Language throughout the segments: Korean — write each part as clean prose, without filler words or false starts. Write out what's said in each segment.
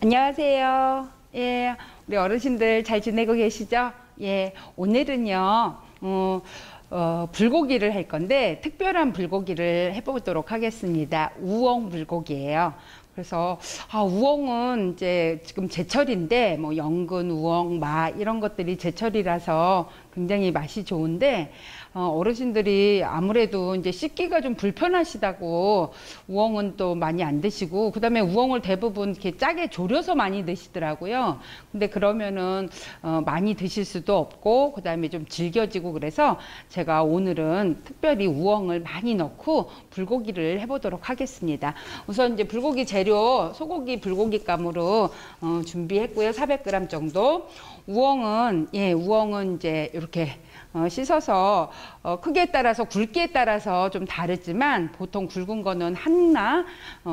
안녕하세요. 예, 우리 어르신들 잘 지내고 계시죠? 예, 오늘은요, 불고기를 할 건데, 특별한 불고기를 해보도록 하겠습니다. 우엉 불고기예요. 그래서, 우엉은 이제 지금 제철인데, 뭐, 연근, 우엉, 마, 이런 것들이 제철이라서 굉장히 맛이 좋은데, 어르신들이 아무래도 이제 씻기가 좀 불편하시다고 우엉은 또 많이 안 드시고, 그 다음에 우엉을 대부분 이렇게 짜게 졸여서 많이 드시더라고요. 근데 그러면은, 많이 드실 수도 없고, 그 다음에 좀 질겨지고 그래서 제가 오늘은 특별히 우엉을 많이 넣고 불고기를 해보도록 하겠습니다. 우선 이제 불고기 재료, 소고기 불고기감으로 준비했고요. 400g 정도. 우엉은 이제 이렇게 씻어서 크기에 따라서 굵기에 따라서 좀 다르지만 보통 굵은 거는 하나,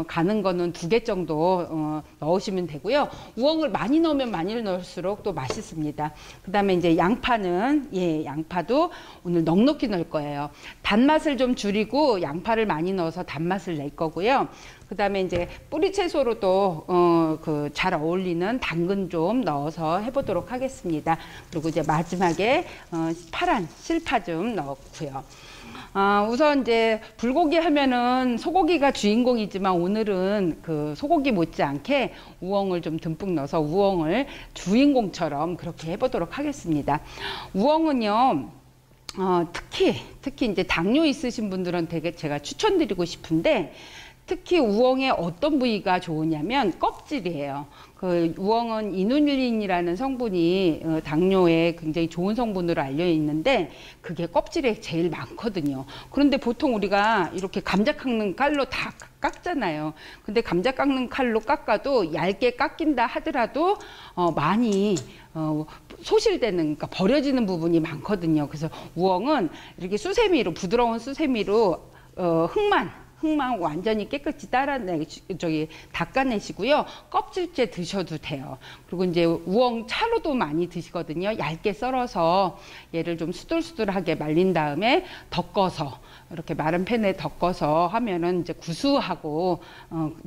가는 거는 2개 정도 넣으시면 되고요. 우엉을 많이 넣으면 많이 넣을수록 또 맛있습니다. 그 다음에 이제 양파는 양파도 오늘 넉넉히 넣을 거예요. 단맛을 좀 줄이고 양파를 많이 넣어서 단맛을 낼 거고요. 그 다음에 이제 뿌리 채소로도 잘 어울리는 당근 좀 넣어서 해보도록 하겠습니다. 그리고 이제 마지막에 파란 실파 좀 넣고요. 우선 이제 불고기 하면은 소고기가 주인공이지만 오늘은 그 소고기 못지않게 우엉을 좀 듬뿍 넣어서 우엉을 주인공처럼 그렇게 해보도록 하겠습니다. 우엉은요. 특히 이제 당뇨 있으신 분들은 되게 제가 추천드리고 싶은데 특히 우엉의 어떤 부위가 좋으냐면 껍질이에요. 그 우엉은 이누릴린이라는 성분이 당뇨에 굉장히 좋은 성분으로 알려 있는데 그게 껍질에 제일 많거든요. 그런데 보통 우리가 이렇게 감자 깎는 칼로 다 깎잖아요. 근데 감자 깎는 칼로 깎아도 얇게 깎인다 하더라도 많이 소실되는, 그러니까 버려지는 부분이 많거든요. 그래서 우엉은 이렇게 수세미로, 부드러운 수세미로 흙만 완전히 깨끗이 닦아내시고요. 껍질째 드셔도 돼요. 그리고 이제 우엉 차로도 많이 드시거든요. 얇게 썰어서 얘를 좀 수들수들하게 말린 다음에 덮어서 이렇게 마른 팬에 덮어서 하면은 이제 구수하고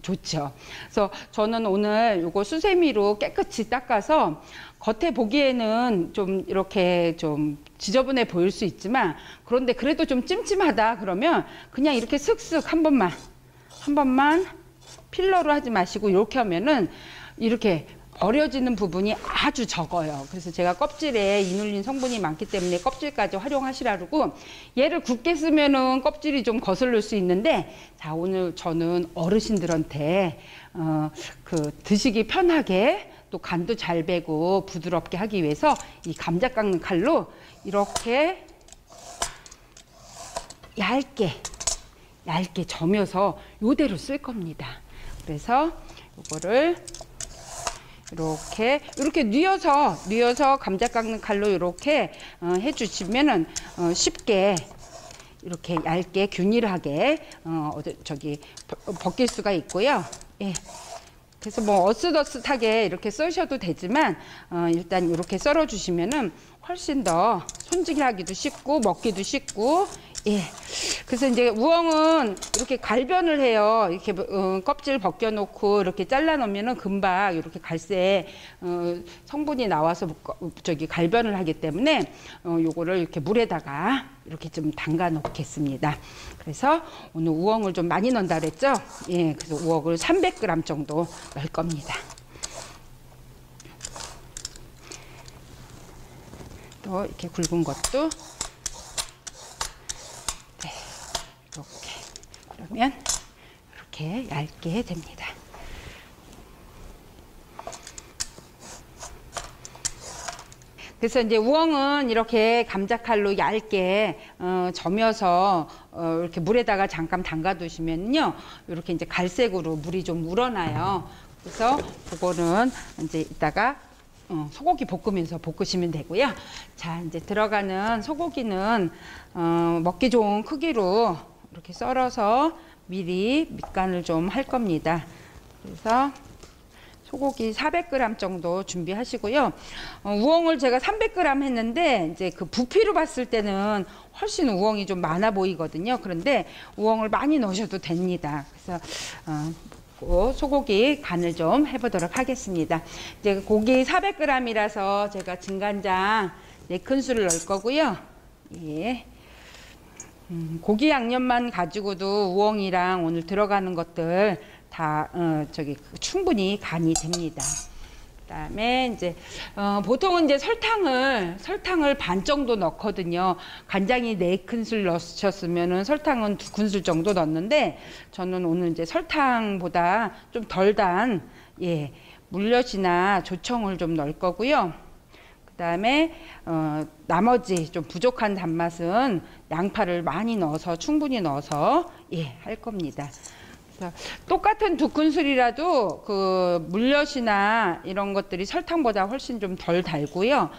좋죠. 그래서 저는 오늘 요거 수세미로 깨끗이 닦아서 겉에 보기에는 좀 이렇게 좀 지저분해 보일 수 있지만 그런데 그래도 좀 찜찜하다 그러면 그냥 이렇게 슥슥 한 번만 필러로 하지 마시고 이렇게 하면은 이렇게 버려지는 부분이 아주 적어요. 그래서 제가 껍질에 이눌린 성분이 많기 때문에 껍질까지 활용하시라고 얘를 굵게 쓰면은 껍질이 좀 거슬릴 수 있는데 자 오늘 저는 어르신들한테 드시기 편하게 또 간도 잘 배고 부드럽게 하기 위해서 이 감자 깎는 칼로 이렇게 얇게 점여서 요대로 쓸 겁니다. 그래서 요거를 이렇게 뉘어서 감자 깎는 칼로 이렇게 해주시면은 쉽게 이렇게 얇게 균일하게 벗길 수가 있고요. 예. 그래서 뭐 어슷어슷하게 이렇게 써셔도 되지만 일단 이렇게 썰어 주시면은 훨씬 더 손질하기도 쉽고 먹기도 쉽고 예. 그래서 이제 우엉은 이렇게 갈변을 해요. 이렇게 껍질 벗겨 놓고 이렇게 잘라 놓으면은 금방 이렇게 갈색 성분이 나와서 갈변을 하기 때문에 요거를 이렇게 물에다가 이렇게 좀 담가 놓겠습니다. 그래서 오늘 우엉을 좀 많이 넣는다 그랬죠? 예. 그래서 우엉을 300g 정도 넣을 겁니다. 또 이렇게 굵은 것도 이렇게 그러면 이렇게 얇게 됩니다. 그래서 이제 우엉은 이렇게 감자칼로 얇게 점여서 이렇게 물에다가 잠깐 담가 두시면요 이렇게 이제 갈색으로 물이 좀 우러나요. 그래서 그거는 이제 이따가 소고기 볶으면서 볶으시면 되고요. 자 이제 들어가는 소고기는 먹기 좋은 크기로 이렇게 썰어서 미리 밑간을 좀 할 겁니다. 그래서 소고기 400g 정도 준비하시고요. 우엉을 제가 300g 했는데 이제 그 부피로 봤을 때는 훨씬 우엉이 좀 많아 보이거든요. 그런데 우엉을 많이 넣으셔도 됩니다. 그래서 소고기 간을 좀 해보도록 하겠습니다. 이제 고기 400g이라서 제가 진간장 4큰술을 넣을 거고요. 예. 고기 양념만 가지고도 우엉이랑 오늘 들어가는 것들 다 충분히 간이 됩니다. 그다음에 이제 보통은 이제 설탕을 반 정도 넣거든요. 간장이 4큰술 넣으셨으면은 설탕은 2큰술 정도 넣는데 저는 오늘 이제 설탕보다 좀 덜 단 물엿이나 조청을 좀 넣을 거고요. 그다음에 나머지 좀 부족한 단맛은 양파를 많이 넣어서 충분히 넣어서 할 겁니다. 똑같은 2큰술이라도 그 물엿이나 이런 것들이 설탕보다 훨씬 좀 덜 달고요.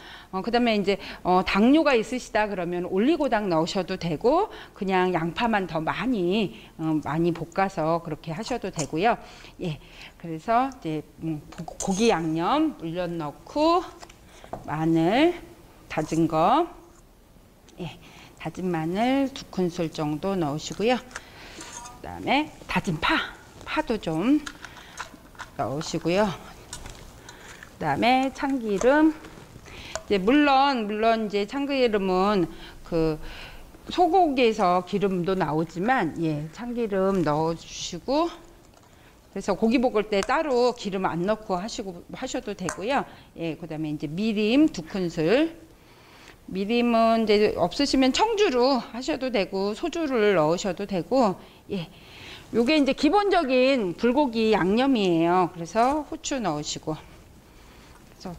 그다음에 이제 당뇨가 있으시다 그러면 올리고당 넣으셔도 되고 그냥 양파만 더 많이 볶아서 그렇게 하셔도 되고요. 그래서 이제 고기 양념 물엿 넣고 마늘 다진 거 다진 마늘 2큰술 정도 넣으시고요. 그다음에 다진 파도 좀 넣으시고요. 그다음에 참기름. 이제 물론 이제 참기름은 그 소고기에서 기름도 나오지만 참기름 넣어주시고 그래서 고기 볶을 때 따로 기름 안 넣고 하셔도 되고요. 그다음에 이제 미림 2큰술. 미림은 이제 없으시면 청주로 하셔도 되고 소주를 넣으셔도 되고 요게 이제 기본적인 불고기 양념이에요. 그래서 후추 넣으시고 그래서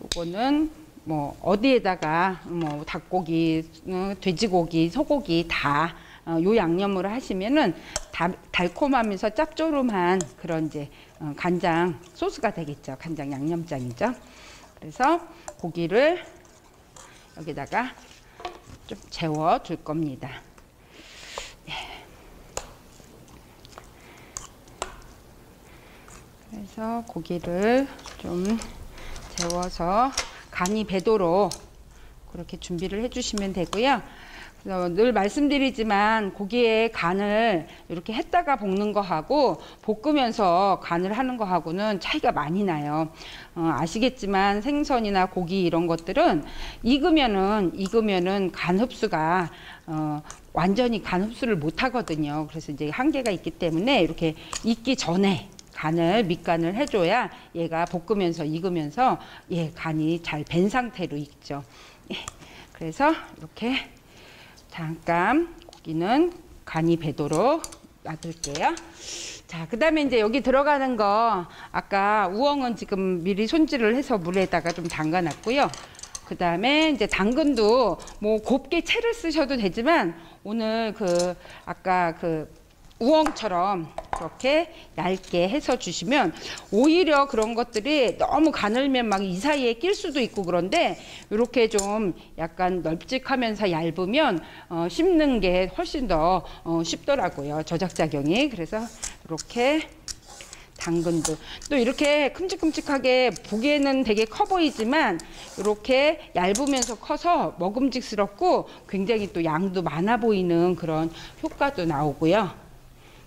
요거는 뭐 어디에다가 뭐 닭고기, 돼지고기, 소고기 다 요 양념으로 하시면은 달콤하면서 짭조름한 그런 이제 간장 소스가 되겠죠. 간장 양념장이죠. 그래서 고기를 여기다가 좀 재워 둘 겁니다. 그래서 고기를 좀 재워서 간이 배도록 그렇게 준비를 해주시면 되고요. 그래서 늘 말씀드리지만 고기에 간을 이렇게 했다가 볶는 거하고 볶으면서 간을 하는 거하고는 차이가 많이 나요. 아시겠지만 생선이나 고기 이런 것들은 익으면은 간 흡수가 완전히 간 흡수를 못 하거든요. 그래서 이제 한계가 있기 때문에 이렇게 익기 전에 밑간을 해줘야 얘가 볶으면서 익으면서 간이 잘 밴 상태로 익죠. 그래서 이렇게 잠깐 고기는 간이 배도록 놔둘게요. 자, 그 다음에 이제 여기 들어가는 거 아까 우엉은 지금 미리 손질을 해서 물에다가 좀 담가 놨고요. 그 다음에 이제 당근도 뭐 곱게 채를 쓰셔도 되지만 오늘 아까 우엉처럼 그렇게 얇게 해서 주시면 오히려 그런 것들이 너무 가늘면 막 이 사이에 낄 수도 있고 그런데 이렇게 좀 약간 널찍하면서 얇으면 씹는 게 훨씬 더 쉽더라고요. 저작작용이. 그래서 이렇게 당근도 또 이렇게 큼직큼직하게 보기에는 되게 커 보이지만 이렇게 얇으면서 커서 먹음직스럽고 굉장히 또 양도 많아 보이는 그런 효과도 나오고요.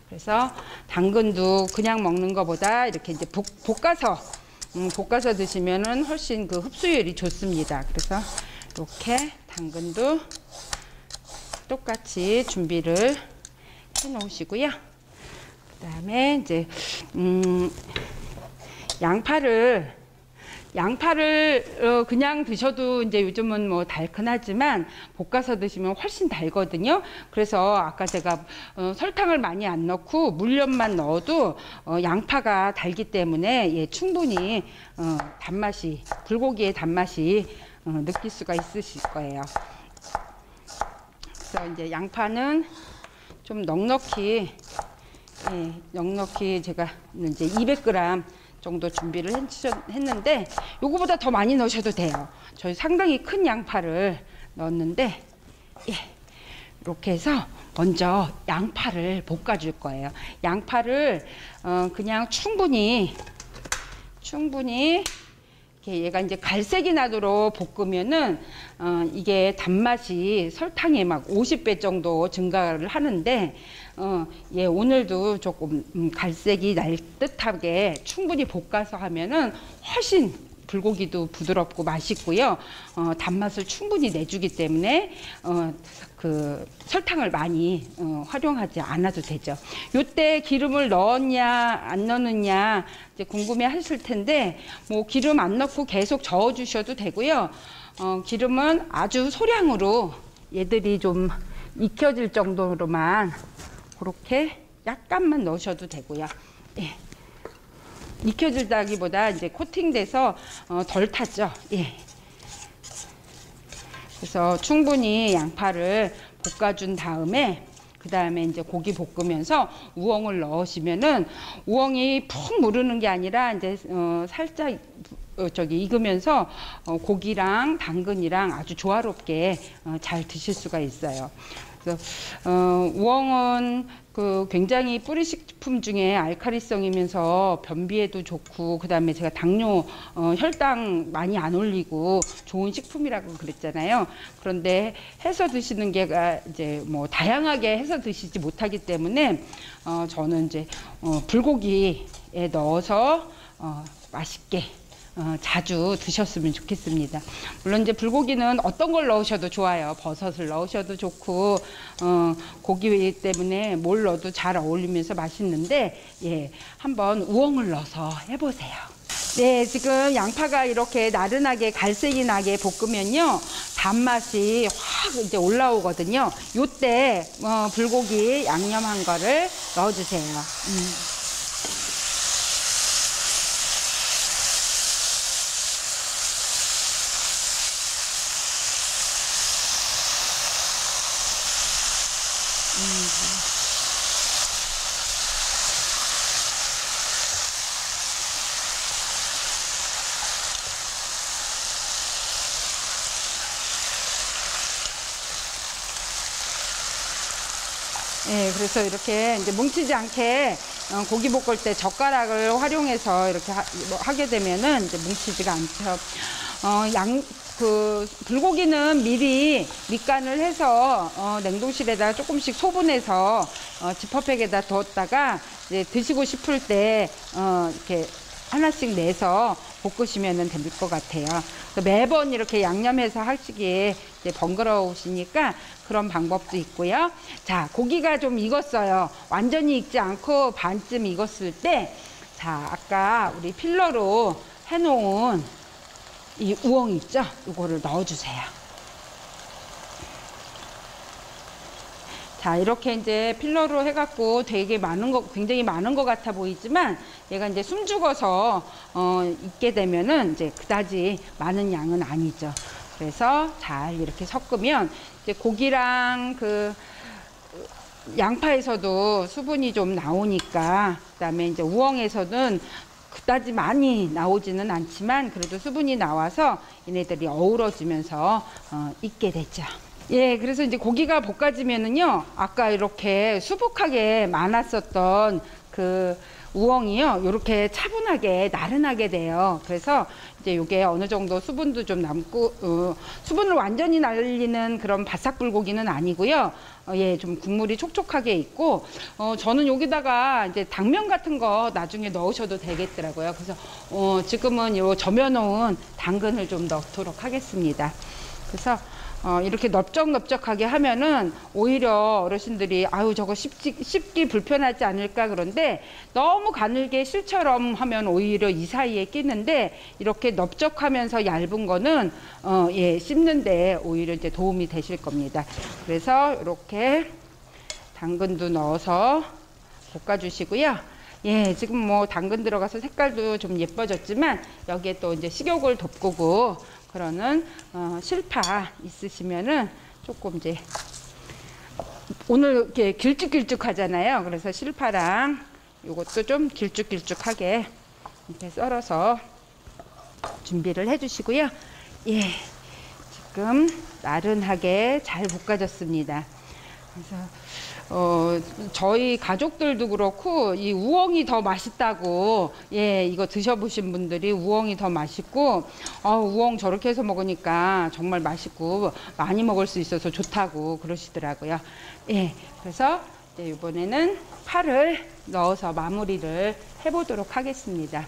그래서 당근도 그냥 먹는 것보다 이렇게 이제 볶아서 드시면은 훨씬 그 흡수율이 좋습니다. 그래서 이렇게 당근도 똑같이 준비를 해 놓으시고요. 그다음에 이제 양파를 그냥 드셔도 이제 요즘은 뭐 달큰하지만 볶아서 드시면 훨씬 달거든요. 그래서 아까 제가 설탕을 많이 안 넣고 물엿만 넣어도 양파가 달기 때문에 충분히 단맛이 불고기의 단맛이 느낄 수가 있으실 거예요. 그래서 이제 양파는 좀 넉넉히 제가 이제 200g 정도 준비를 했는데 요거보다 더 많이 넣으셔도 돼요. 저희 상당히 큰 양파를 넣었는데 이렇게 해서 먼저 양파를 볶아 줄 거예요. 양파를 그냥 충분히 이렇게 얘가 이제 갈색이 나도록 볶으면은 이게 단맛이 설탕이 막 50배 정도 증가를 하는데 예, 오늘도 조금 갈색이 날 듯하게 충분히 볶아서 하면은 훨씬 불고기도 부드럽고 맛있고요. 단맛을 충분히 내주기 때문에 그 설탕을 많이 활용하지 않아도 되죠. 요때 기름을 넣었냐 안 넣느냐 이제 궁금해 하실 텐데 뭐 기름 안 넣고 계속 저어 주셔도 되고요. 기름은 아주 소량으로 얘들이 좀 익혀질 정도로만 그렇게 약간만 넣으셔도 되고요. 예. 익혀질다기보다 이제 코팅돼서 덜 타죠. 예. 그래서 충분히 양파를 볶아준 다음에 그 다음에 이제 고기 볶으면서 우엉을 넣으시면은 우엉이 푹 무르는 게 아니라 이제 살짝 익으면서 고기랑 당근이랑 아주 조화롭게 잘 드실 수가 있어요. 그래서 우엉은 그 굉장히 뿌리식품 중에 알칼리성이면서 변비에도 좋고 그다음에 제가 당뇨 혈당 많이 안 올리고 좋은 식품이라고 그랬잖아요. 그런데 해서 드시는 게 이제 뭐 다양하게 해서 드시지 못하기 때문에 저는 이제 불고기에 넣어서 맛있게 자주 드셨으면 좋겠습니다. 물론 이제 불고기는 어떤 걸 넣으셔도 좋아요. 버섯을 넣으셔도 좋고 고기 때문에 뭘 넣어도 잘 어울리면서 맛있는데 예, 한번 우엉을 넣어서 해보세요. 네, 지금 양파가 이렇게 나른하게 갈색이 나게 볶으면요 단맛이 확 이제 올라오거든요. 요때 불고기 양념한 거를 넣어주세요. 예, 그래서 이렇게 이제 뭉치지 않게 고기 볶을 때 젓가락을 활용해서 이렇게 하게 되면은 이제 뭉치지가 않죠. 불고기는 미리 밑간을 해서 냉동실에다 조금씩 소분해서 지퍼백에다 두었다가 이제 드시고 싶을 때 이렇게 하나씩 내서 볶으시면 될 것 같아요. 매번 이렇게 양념해서 하시기에 이제 번거로우시니까 그런 방법도 있고요. 자, 고기가 좀 익었어요. 완전히 익지 않고 반쯤 익었을 때, 자, 아까 우리 필러로 해놓은 이 우엉 있죠? 이거를 넣어주세요. 자, 이렇게 이제 필러로 해갖고 되게 굉장히 많은 것 같아 보이지만 얘가 이제 숨 죽어서 익게 되면은 이제 그다지 많은 양은 아니죠. 그래서 잘 이렇게 섞으면 이제 고기랑 그 양파에서도 수분이 좀 나오니까 그다음에 이제 우엉에서는 그다지 많이 나오지는 않지만 그래도 수분이 나와서 얘네들이 어우러지면서 익게 되죠. 예, 그래서 이제 고기가 볶아지면은요, 아까 이렇게 수북하게 많았었던 그 우엉이요, 이렇게 차분하게 나른하게 돼요. 그래서 이제 요게 어느 정도 수분도 좀 남고, 수분을 완전히 날리는 그런 바싹 불고기는 아니고요. 예, 좀 국물이 촉촉하게 있고, 저는 여기다가 이제 당면 같은 거 나중에 넣으셔도 되겠더라고요. 그래서 지금은 요 점여놓은 당근을 좀 넣도록 하겠습니다. 그래서 이렇게 넓적넓적하게 하면은 오히려 어르신들이 아유 저거 씹기 불편하지 않을까 그런데 너무 가늘게 실처럼 하면 오히려 이 사이에 끼는데 이렇게 넓적하면서 얇은 거는 예, 씹는데 오히려 이제 도움이 되실 겁니다. 그래서 이렇게 당근도 넣어서 볶아주시고요. 예, 지금 뭐 당근 들어가서 색깔도 좀 예뻐졌지만 여기에 또 이제 식욕을 돋구고 그러는 실파 있으시면은 조금 이제 오늘 이렇게 길쭉길쭉 하잖아요. 그래서 실파랑 요것도 좀 길쭉길쭉하게 이렇게 썰어서 준비를 해 주시고요. 예, 지금 나른하게 잘 볶아졌습니다. 그래서 저희 가족들도 그렇고 이 우엉이 더 맛있다고, 예, 이거 드셔보신 분들이 우엉이 더 맛있고, 우엉 저렇게 해서 먹으니까 정말 맛있고 많이 먹을 수 있어서 좋다고 그러시더라고요. 예, 그래서 이제 이번에는 파를 넣어서 마무리를 해보도록 하겠습니다.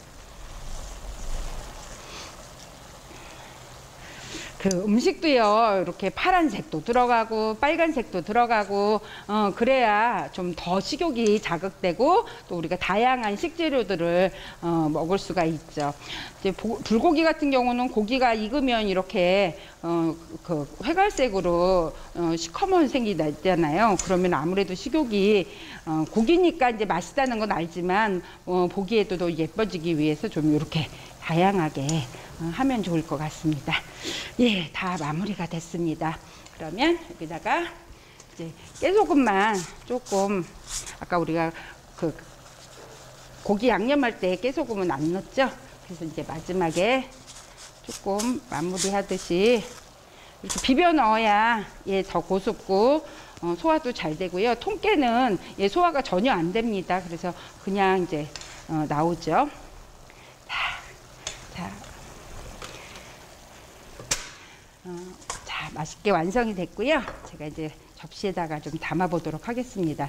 그 음식도요, 이렇게 파란색도 들어가고 빨간색도 들어가고 그래야 좀 더 식욕이 자극되고 또 우리가 다양한 식재료들을 먹을 수가 있죠. 이제 불고기 같은 경우는 고기가 익으면 이렇게 그 회갈색으로 시커먼 색이 나잖아요. 그러면 아무래도 식욕이 고기니까 이제 맛있다는 건 알지만 보기에도 더 예뻐지기 위해서 좀 이렇게 다양하게 하면 좋을 것 같습니다. 예, 다 마무리가 됐습니다. 그러면 여기다가 이제 깨소금만 조금, 아까 우리가 그 고기 양념할 때 깨소금은 안 넣었죠? 그래서 이제 마지막에 조금 마무리하듯이 이렇게 비벼 넣어야 예, 더 고소고 소화도 잘 되고요. 통깨는 예, 소화가 전혀 안 됩니다. 그래서 그냥 이제 나오죠. 자, 맛있게 완성이 됐고요. 제가 이제 접시에다가 좀 담아 보도록 하겠습니다.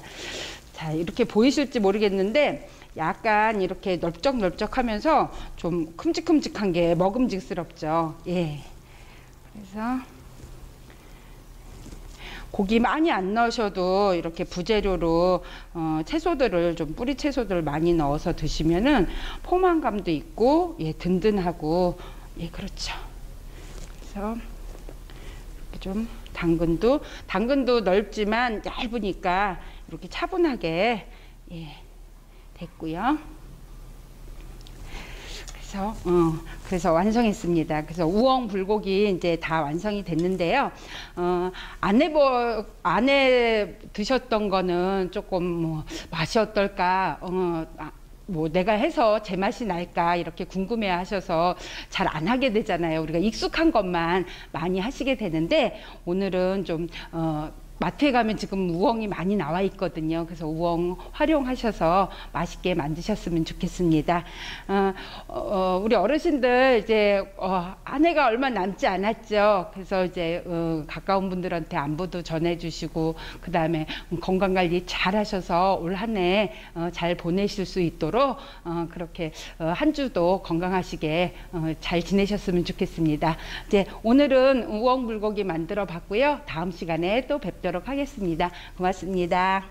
자, 이렇게 보이실지 모르겠는데 약간 이렇게 널쩍널쩍하면서 좀 큼직큼직한 게 먹음직스럽죠. 예. 그래서 고기 많이 안 넣으셔도 이렇게 부재료로 채소들을 좀 뿌리 채소들을 많이 넣어서 드시면은 포만감도 있고 예, 든든하고 예, 그렇죠. 그래서 좀 당근도 넓지만 얇으니까 이렇게 차분하게 예, 됐고요. 그래서 완성했습니다. 그래서 우엉 불고기 이제 다 완성이 됐는데요. 안 해 드셨던 거는 조금 뭐 맛이 어떨까, 뭐 내가 해서 제맛이 날까 이렇게 궁금해 하셔서 잘 안 하게 되잖아요. 우리가 익숙한 것만 많이 하시게 되는데 오늘은 좀 마트에 가면 지금 우엉이 많이 나와 있거든요. 그래서 우엉 활용하셔서 맛있게 만드셨으면 좋겠습니다. 우리 어르신들 이제 한 해가 얼마 남지 않았죠. 그래서 이제 가까운 분들한테 안부도 전해주시고 그 다음에 건강관리 잘 하셔서 올 한 해 잘 보내실 수 있도록 그렇게 한 주도 건강하시게 잘 지내셨으면 좋겠습니다. 이제 오늘은 우엉 불고기 만들어 봤고요. 다음 시간에 또 뵙도록 하겠습니다. 고맙습니다.